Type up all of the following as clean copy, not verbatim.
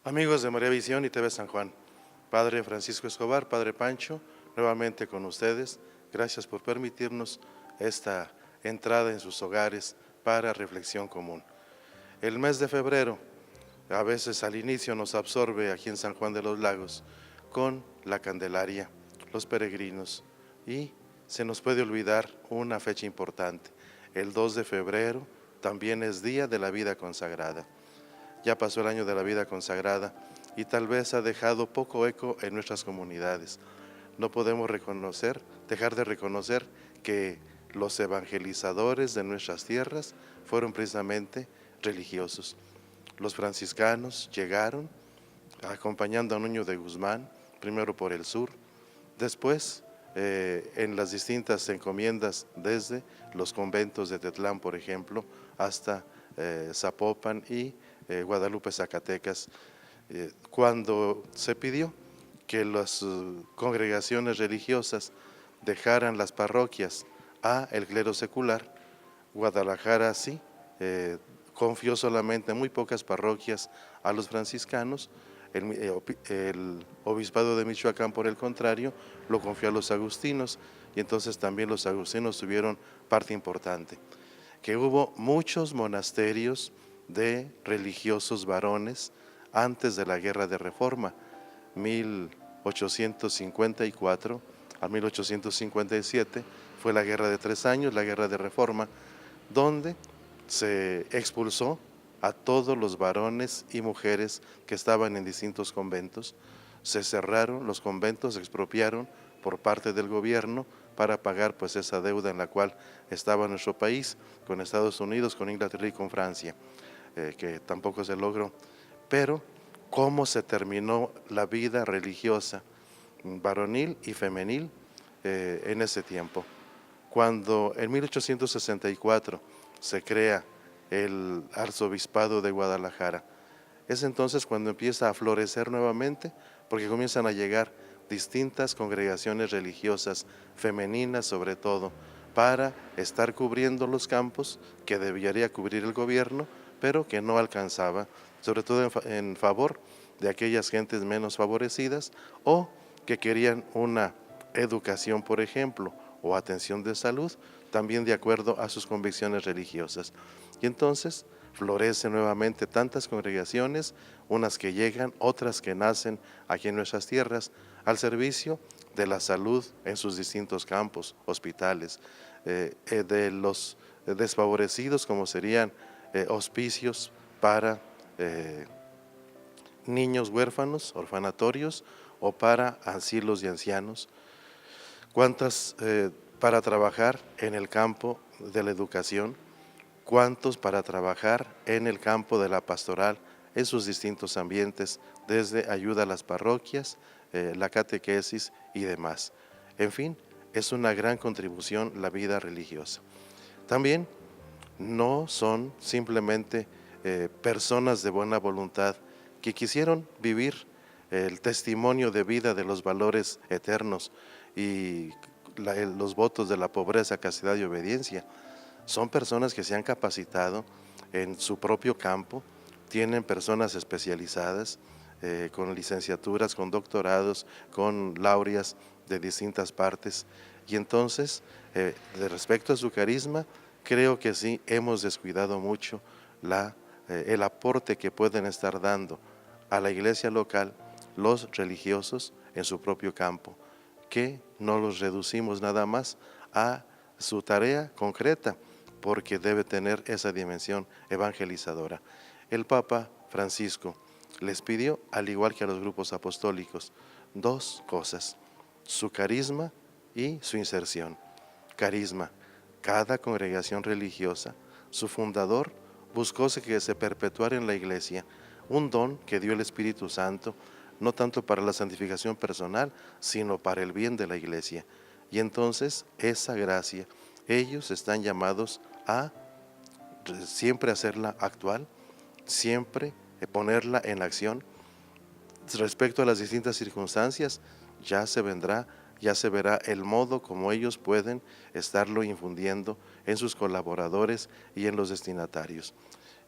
Amigos de María Visión y TV San Juan, Padre Francisco Escobar, Padre Pancho, nuevamente con ustedes. Gracias por permitirnos esta entrada en sus hogares para reflexión común. El mes de febrero, a veces al inicio nos absorbe aquí en San Juan de los Lagos con la Candelaria, los peregrinos, y se nos puede olvidar una fecha importante. El 2 de febrero también es Día de la Vida Consagrada. Ya pasó el año de la vida consagrada y tal vez ha dejado poco eco en nuestras comunidades. No podemos dejar de reconocer que los evangelizadores de nuestras tierras fueron precisamente religiosos. Los franciscanos llegaron acompañando a Nuño de Guzmán, primero por el sur, después en las distintas encomiendas desde los conventos de Tetlán, por ejemplo, hasta Zapopan y Guadalupe, Zacatecas, cuando se pidió que las congregaciones religiosas dejaran las parroquias a el clero secular, Guadalajara sí confió solamente muy pocas parroquias a los franciscanos. El obispado de Michoacán, por el contrario, lo confió a los agustinos, y entonces también los agustinos tuvieron parte importante. Que hubo muchos monasterios de religiosos varones antes de la Guerra de Reforma, 1854 a 1857, fue la Guerra de 3 años, la Guerra de Reforma, donde se expulsó a todos los varones y mujeres que estaban en distintos conventos. Se cerraron los conventos, se expropiaron por parte del gobierno para pagar pues esa deuda en la cual estaba nuestro país con Estados Unidos, con Inglaterra y con Francia, que tampoco se logró. Pero cómo se terminó la vida religiosa varonil y femenil en ese tiempo. Cuando en 1864 se crea el arzobispado de Guadalajara, es entonces cuando empieza a florecer nuevamente, porque comienzan a llegar distintas congregaciones religiosas, femeninas sobre todo, para estar cubriendo los campos que debería cubrir el gobierno, pero que no alcanzaba, sobre todo en favor de aquellas gentes menos favorecidas o que querían una educación, por ejemplo, o atención de salud, también de acuerdo a sus convicciones religiosas. Y entonces florecen nuevamente tantas congregaciones, unas que llegan, otras que nacen aquí en nuestras tierras, al servicio de la salud en sus distintos campos, hospitales, de los desfavorecidos, como serían hospicios para niños huérfanos, orfanatorios, o para asilos de ancianos. ¿Cuántas para trabajar en el campo de la educación? ¿Cuántos para trabajar en el campo de la pastoral en sus distintos ambientes, desde ayuda a las parroquias, la catequesis y demás? En fin, es una gran contribución la vida religiosa. También no son simplemente personas de buena voluntad que quisieron vivir el testimonio de vida de los valores eternos y los votos de la pobreza, castidad y obediencia. Son personas que se han capacitado en su propio campo, tienen personas especializadas con licenciaturas, con doctorados, con laureas de distintas partes. Y entonces, de respecto a su carisma, creo que sí hemos descuidado mucho el aporte que pueden estar dando a la iglesia local los religiosos en su propio campo, que no los reducimos nada más a su tarea concreta, porque debe tener esa dimensión evangelizadora. El Papa Francisco les pidió, al igual que a los grupos apostólicos, 2 cosas: su carisma y su inserción. Carisma: cada congregación religiosa, su fundador, buscó que se perpetuara en la iglesia un don que dio el Espíritu Santo, no tanto para la santificación personal, sino para el bien de la iglesia. Y entonces esa gracia, ellos están llamados a siempre hacerla actual, siempre ponerla en acción. Respecto a las distintas circunstancias, ya se verá el modo como ellos pueden estarlo infundiendo en sus colaboradores y en los destinatarios.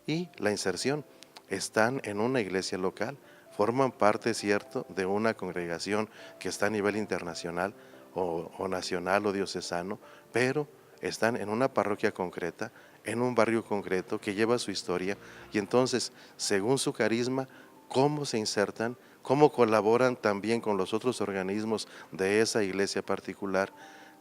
Y la inserción: están en una iglesia local, forman parte, cierto, de una congregación que está a nivel internacional o nacional o diocesano, pero están en una parroquia concreta, en un barrio concreto que lleva su historia y entonces, según su carisma, cómo se insertan, cómo colaboran también con los otros organismos de esa iglesia particular,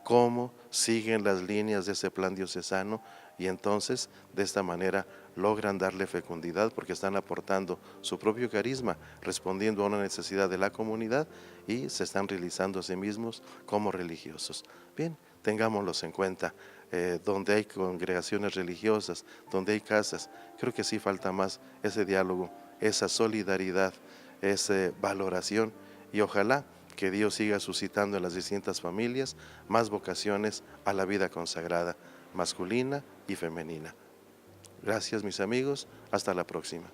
cómo siguen las líneas de ese plan diocesano y entonces de esta manera logran darle fecundidad porque están aportando su propio carisma, respondiendo a una necesidad de la comunidad y se están realizando a sí mismos como religiosos. Bien, tengámoslos en cuenta. Donde hay congregaciones religiosas, donde hay casas, creo que sí falta más ese diálogo, esa solidaridad, esa valoración y ojalá que Dios siga suscitando en las distintas familias más vocaciones a la vida consagrada, masculina y femenina. Gracias mis amigos, hasta la próxima.